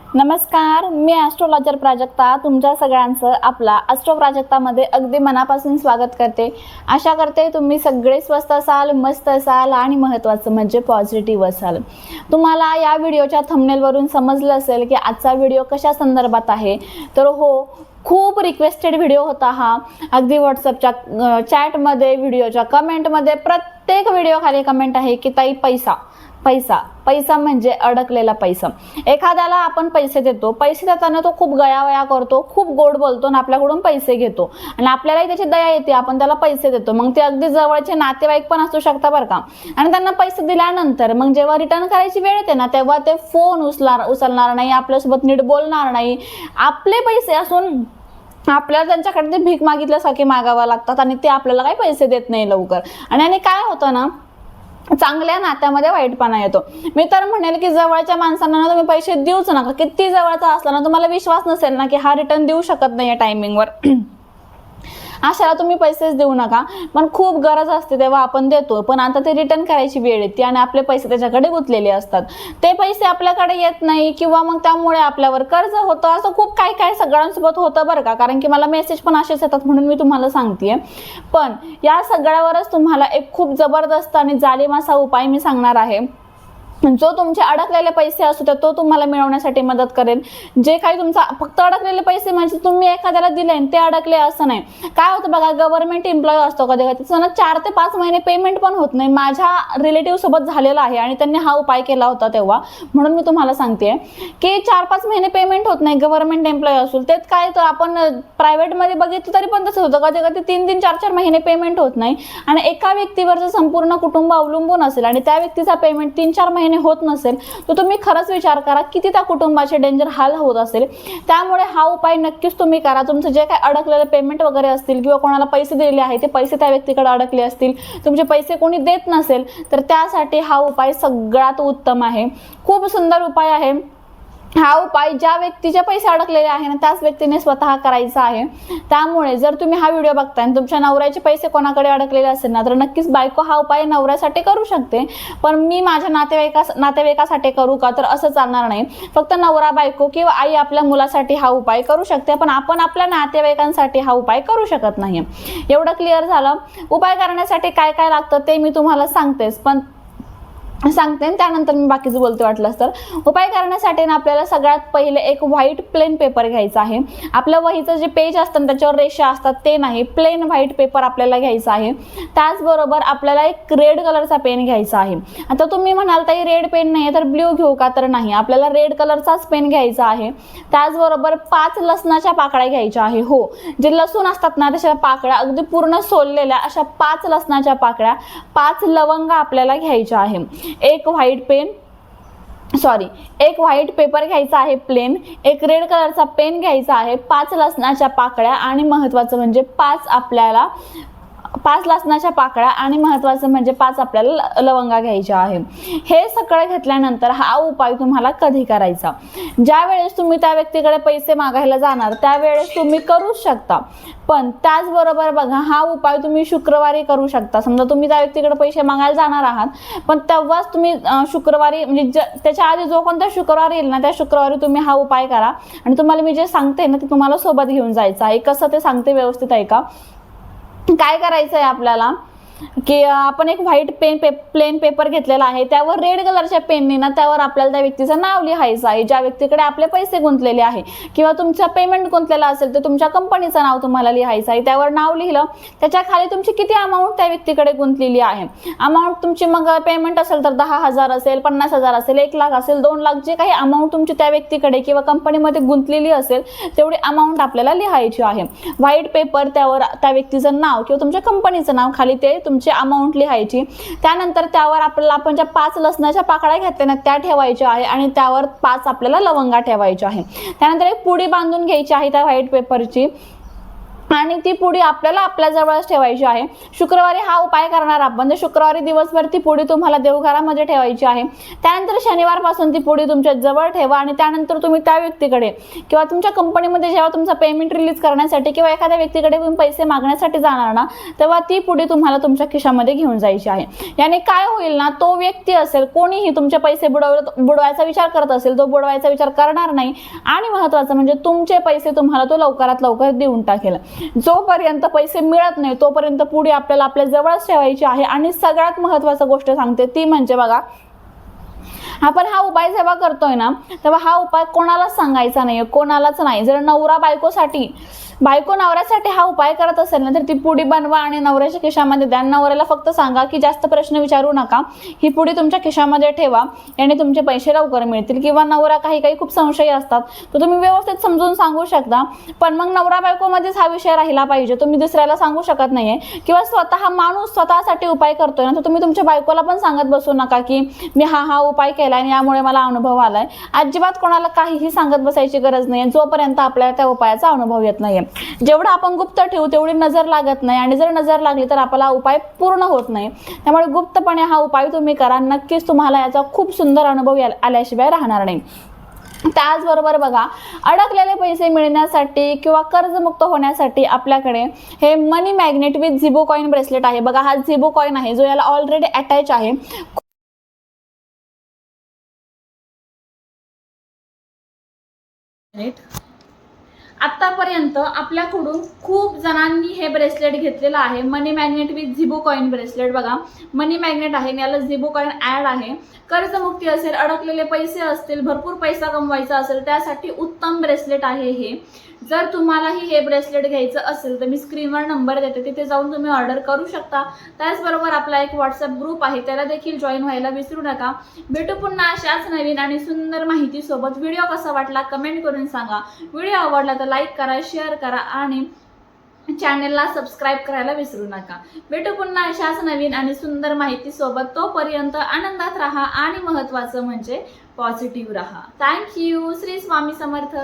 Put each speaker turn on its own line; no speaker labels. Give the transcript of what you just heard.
नमस्कार, मी ॲस्ट्रोलॉजर प्राजक्ता तुमच्या सगळ्यांचं आपला ॲस्ट्रो प्राजक्तामध्ये अगदी मनापासून स्वागत करते। आशा करते तुम्ही सगळे स्वस्त असाल, मस्त असाल आणि महत्त्वाचं म्हणजे पॉझिटिव्ह असाल। तुम्हाला या व्हिडिओच्या थंबनेलवरून समजलं असेल की आजचा व्हिडिओ कशा संदर्भात आहे। तर हो, खूप रिक्वेस्टेड व्हिडिओ होता हा। अगदी व्हॉट्सअपच्या चॅटमध्ये, व्हिडिओच्या कमेंटमध्ये प्रत्येक व्हिडिओ खाली कमेंट आहे की ताई पैसा पैसा पैसा म्हणजे अडकलेला पैसा। एखाद्याला आपण पैसे देतो, पैसे देताना तो खूप गयावया करतो, खूप गोड बोलतो आणि आपल्याकडून पैसे घेतो आणि आपल्यालाही त्याची दया येते, आपण त्याला पैसे देतो। मग ते अगदी जवळचे नातेवाईक पण असू शकतात बरं का। आणि त्यांना पैसे दिल्यानंतर मग जेव्हा रिटर्न करायची वेळ येते ना, तेव्हा ते फोन उचलणार नाही, आपल्यासोबत नीट बोलणार नाही। आपले पैसे असून आपल्याला त्यांच्याकडे ते भीक मागितल्यासारखे मागावं लागतात आणि ते आपल्याला काही पैसे देत नाही लवकर। आणि काय होतं ना, चांगल्या नात्यामध्ये वाईटपणा येतो। मी तर म्हणेल की जवळच्या माणसांना तुम्ही पैसे देऊच नका। किती जवळचा असला ना, तुम्हाला विश्वास नसेल ना की हा रिटर्न देऊ शकत नाही या टायमिंगवर, अशाला तुम्ही पैसेच देऊ नका। पण खूप गरज असते तेव्हा आपण देतो, पण आता ते रिटर्न करायची वेळ येते आणि आपले पैसे त्याच्याकडे गुंतलेले असतात। ते पैसे आपल्याकडे येत नाही किंवा मग त्यामुळे आपल्यावर कर्ज होतं। असं खूप काय सगळ्यांसोबत होतं बरं का, कारण की मला मेसेज पण असेच येतात म्हणून मी तुम्हाला सांगतेय। पण या सगळ्यावरच तुम्हाला एक खूप जबरदस्त आणि जालिम असा उपाय मी सांगणार आहे, जो तुमचे अडकलेले पैसे असू तर तो तुम्हाला मिळवण्यासाठी मदत करेल। जे काही तुमचा फक्त अडकलेले पैसे म्हणजे तुम्ही एखाद्याला दिले आणि ते अडकले असं नाही। काय होतं बघा, गव्हर्नमेंट एम्प्लॉय असतो कधी त्यांना 4 ते 5 महिने पेमेंट पण होत नाही। माझ्या रिलेटिव्ह सोबत झालेला आहे आणि त्यांनी हा उपाय केला होता तेव्हा, म्हणून मी तुम्हाला सांगते की 4-5 महिने पेमेंट होत नाही गव्हर्नमेंट एम्प्लॉय असून। तेच काय तर आपण प्रायव्हेटमध्ये बघितलं तरी पण तसं होतं, कधी 3-3, 4-4 महिने पेमेंट होत नाही आणि एका व्यक्तीवरचं संपूर्ण कुटुंब अवलंबून असेल आणि त्या व्यक्तीचा पेमेंट 3-4 महिने होत नसेल तर तुम्ही खरंच विचार करा किती त्या कुटुंबाचे डेंजर हाल होत असेल। त्यामुळे हा उपाय नक्कीच तुम्ही करा। तुमचं जे काही अडकलेले पेमेंट वगैरे असतील किंवा कोणाला पैसे दिलेले आहे ते पैसे त्या व्यक्तीकडे अडकले असतील, तुमचे पैसे कोणी देत नसेल तर त्यासाठी हा उपाय सगळ्यात उत्तम आहे। खूप सुंदर उपाय आहे हा उपाय। ज्या व्यक्तीचे पैसे अडकलेले आहे ना, त्याच व्यक्तीने स्वतः करायचा आहे। त्यामुळे जर तुम्ही हा व्हिडिओ बघताय आणि तुमच्या नवऱ्याचे पैसे कोणाकडे अडकलेले असेल ना, तर नक्कीच बायको हा उपाय नवऱ्यासाठी करू शकते। पण मी माझ्या नातेवाईकासाठी करू का, तर असं चालणार नाही। फक्त नवरा, बायको किंवा आई आपल्या मुलासाठी हा उपाय करू शकते, पण आपण आपल्या नातेवाईकांसाठी हा उपाय करू शकत नाही। एवढं क्लिअर झालं। उपाय करण्यासाठी काय काय लागतं ते मी तुम्हाला सांगतेच, पण त्यानंतर मी बाकीचं बोलते वाटलं तर। उपाय करण्यासाठी ना आपल्याला सगळ्यात पहिले एक व्हाईट प्लेन पेपर घ्यायचा आहे। आपलं वहीचं जे पेज असतं त्याच्यावर रेषा असतात ते नाही, प्लेन व्हाईट पेपर आपल्याला घ्यायचा आहे। त्याचबरोबर आपल्याला एक रेड कलरचा पेन घ्यायचा आहे। आता तुम्ही म्हणाल ताई रेड पेन नाही तर ब्ल्यू घेऊ का, तर नाही, आपल्याला रेड कलरचाच पेन घ्यायचा आहे। त्याचबरोबर 5 लसणाच्या पाकळ्या घ्यायच्या आहे। हो, जे लसूण असतात ना त्याच्या पाकळ्या अगदी पूर्ण सोललेल्या अशा 5 लसणाच्या पाकळ्या, 5 लवंगा आपल्याला घ्यायच्या आहे। एक व्हाईट पेपर घ्यायचा आहे प्लेन, एक रेड कलरचा पेन घ्यायचा आहे, 5 लसणाच्या पाकळ्या आणि महत्त्वाचं म्हणजे 5 लसणाच्या पाकळ्या आणि महत्त्वाचं म्हणजे 5 आपल्याला लवंगा घ्यायच्या आहे। हे सगळं घेतल्यानंतर हा उपाय तुम्हाला कधी करायचा, ज्या वेळेस तुम्ही त्या व्यक्तीकडे पैसे मागायला जाणार त्यावेळेस तुम्ही करू शकता। पण त्याचबरोबर बघा, हा उपाय तुम्ही शुक्रवारी करू शकता। समजा तुम्ही त्या व्यक्तीकडे पैसे मागायला जाणार आहात, पण तेव्हाच तुम्ही शुक्रवारी म्हणजे त्याच्या आधी जो कोणता शुक्रवार येईल ना, त्या शुक्रवारी तुम्ही हा उपाय करा। आणि तुम्हाला मी जे सांगते ना ते तुम्हाला सोबत घेऊन जायचं आहे। कसं ते सांगते व्यवस्थित ऐका। काय करायचं आहे आपल्याला की आपण एक व्हाईट प्लेन पेपर घेतलेला आहे, त्यावर रेड कलरच्या पेनने ना त्यावर आपल्याला त्या व्यक्तीचं नाव लिहायचं आहे, ज्या व्यक्तीकडे आपले पैसे गुंतलेले आहे किंवा तुमचा पेमेंट गुंतलेला असेल तर तुमच्या कंपनीचं नाव तुम्हाला लिहायचं आहे। त्यावर नाव लिहिलं, त्याच्या खाली तुमची किती अमाऊंट त्या व्यक्तीकडे गुंतलेली आहे। अमाऊंट तुमची मग पेमेंट असेल तर 10,000 असेल, 50,000 असेल, 1 लाख असेल, 2 लाख, जे काही अमाऊंट तुमची त्या व्यक्तीकडे किंवा कंपनीमध्ये गुंतलेली असेल तेवढी अमाऊंट आपल्याला लिहायची आहे। व्हाईट पेपर, त्यावर त्या व्यक्तीचं नाव किंवा तुमच्या कंपनीचं नाव, खाली ते तुमची अमाऊंट लिहायची। त्यानंतर त्यावर आपल्याला आपण ज्या 5 लसणाच्या पाकळ्या घेतल्या ना त्या ठेवायच्या आहे आणि त्यावर 5 आपल्याला लवंगा ठेवायच्या आहे। त्यानंतर एक पुडी बांधून घ्यायची आहे त्या व्हाईट पेपरची आणि ती पुडी आपल्याला आपल्या जवळच ठेवायची आहे. शुक्रवारी हा उपाय करणार आपण. तर शुक्रवारी दिवसभर ती पुडी तुम्हाला देवघरामध्ये ठेवायची आहे. त्यानंतर शनिवारपासून ती पुडी तुमच्या जवळ ठेवा आणि त्यानंतर तुम्ही त्या व्यक्तीकडे किंवा तुमच्या कंपनीमध्ये जेव्हा तुमचा पेमेंट रिलीज करण्यासाठी किंवा एखाद्या व्यक्तीकडे तुम्ही पैसे मागण्यासाठी जाणार ना, तेव्हा ती पुडी तुम्हाला तुमच्या खिशामध्ये घेऊन जायची आहे. याने काय होईल ना, तो व्यक्ती असेल कोणीही तुमचे पैसे बुडवायचा विचार करत असेल, तो बुडवायचा विचार करणार नाही आणि महत्त्वाचं म्हणजे तुमचे पैसे तुम्हाला तो लवकरात लवकर देऊन टाकेल. जोपर्यंत पैसे मिळत नाही तोपर्यंत पुडी आपल्याला आपल्या जवळच ठेवायची आहे. आणि सगळ्यात महत्त्वाची गोष्ट सांगते ती म्हणजे बघा, आपण हा उपाय जेव्हा करतोय ना, तेव्हा हा उपाय कोणालाच सांगायचा नाही, कोणालाच नाही. जर नवरा बायको नवऱ्यासाठी हा उपाय करत असेल ना, तर ती पुडी बनवा आणि नवऱ्याच्या खिशामध्ये द्या. नवऱ्याला फक्त सांगा की जास्त प्रश्न विचारू नका, ही पुडी तुमच्या खिशामध्ये ठेवा, याने तुमचे पैसे लवकर मिळतील. किंवा नवरा काही खूप संशयी असतात, तर तुम्ही व्यवस्थित समजून सांगू शकता. पण मग नवरा बायकोमध्येच हा विषय राहिला पाहिजे, तुम्ही दुसऱ्याला सांगू शकत नाहीये. किंवा स्वतः माणूस स्वतःसाठी उपाय करतोय ना, तर तुम्ही तुमच्या बायकोला पण सांगत बसू नका की मी हा उपाय केला आणि यामुळे मला अनुभव आलाय. अजिबात कोणाला काहीही सांगत बसायची गरज नाहीये जोपर्यंत आपल्याला त्या उपायाचा अनुभव येत नाहीये. जेवढं आपण गुप्त ठेवू तेवढी नजर लागत नाही, आणि जर नजर लागली तर आपला उपाय पूर्ण होत नाही. त्यामुळे गुप्तपणे हा उपाय तुम्ही करा, नक्कीच तुम्हाला याचा खूप सुंदर अनुभव आल्याशिवाय राहणार नाही. त्याचबरोबर बघा, अडकलेले पैसे मिळण्यासाठी किंवा कर्जमुक्त होण्यासाठी आपल्याकडे हे मनी मॅग्नेट विथ झिबो कॉइन ब्रेसलेट आहे. बघा, हा झिबो कॉइन आहे जो याला ऑलरेडी अटॅच आहे. आतापर्यंत आपल्याकडून खूप जणांनी हे ब्रेसलेट घेतलेलं आहे, मनी मॅग्नेट विथ झिबो कॉइन ब्रेसलेट. बघा, मनी मॅग्नेट आहे, याला झिबो कॉइन ॲड आहे. कर्जमुक्ती असेल, अडकलेले पैसे असतील, भरपूर पैसा कमवायचा असेल, त्यासाठी उत्तम ब्रेसलेट आहे हे. जर तुम्हालाही हे ब्रेसलेट घ्यायचं असेल तर मी स्क्रीनवर नंबर देते, तिथे जाऊन तुम्ही ऑर्डर करू शकता. त्याचबरोबर आपला एक व्हॉट्सअप ग्रुप आहे, त्याला देखील जॉईन व्हायला विसरू नका. भेटू पुन्हा अशाच नवीन आणि सुंदर माहितीसोबत. व्हिडिओ कसा वाटला कमेंट करून सांगा. व्हिडिओ आवडला तर लाईक करा, शेअर करा आणि चॅनलला सबस्क्राईब करायला विसरू नका. भेटू पुन्हा अशाच नवीन आणि सुंदर माहितीसोबत. तोपर्यंत आनंदात राहा आणि महत्त्वाचं म्हणजे पॉझिटिव्ह राहा. थँक्यू. श्री स्वामी समर्थ.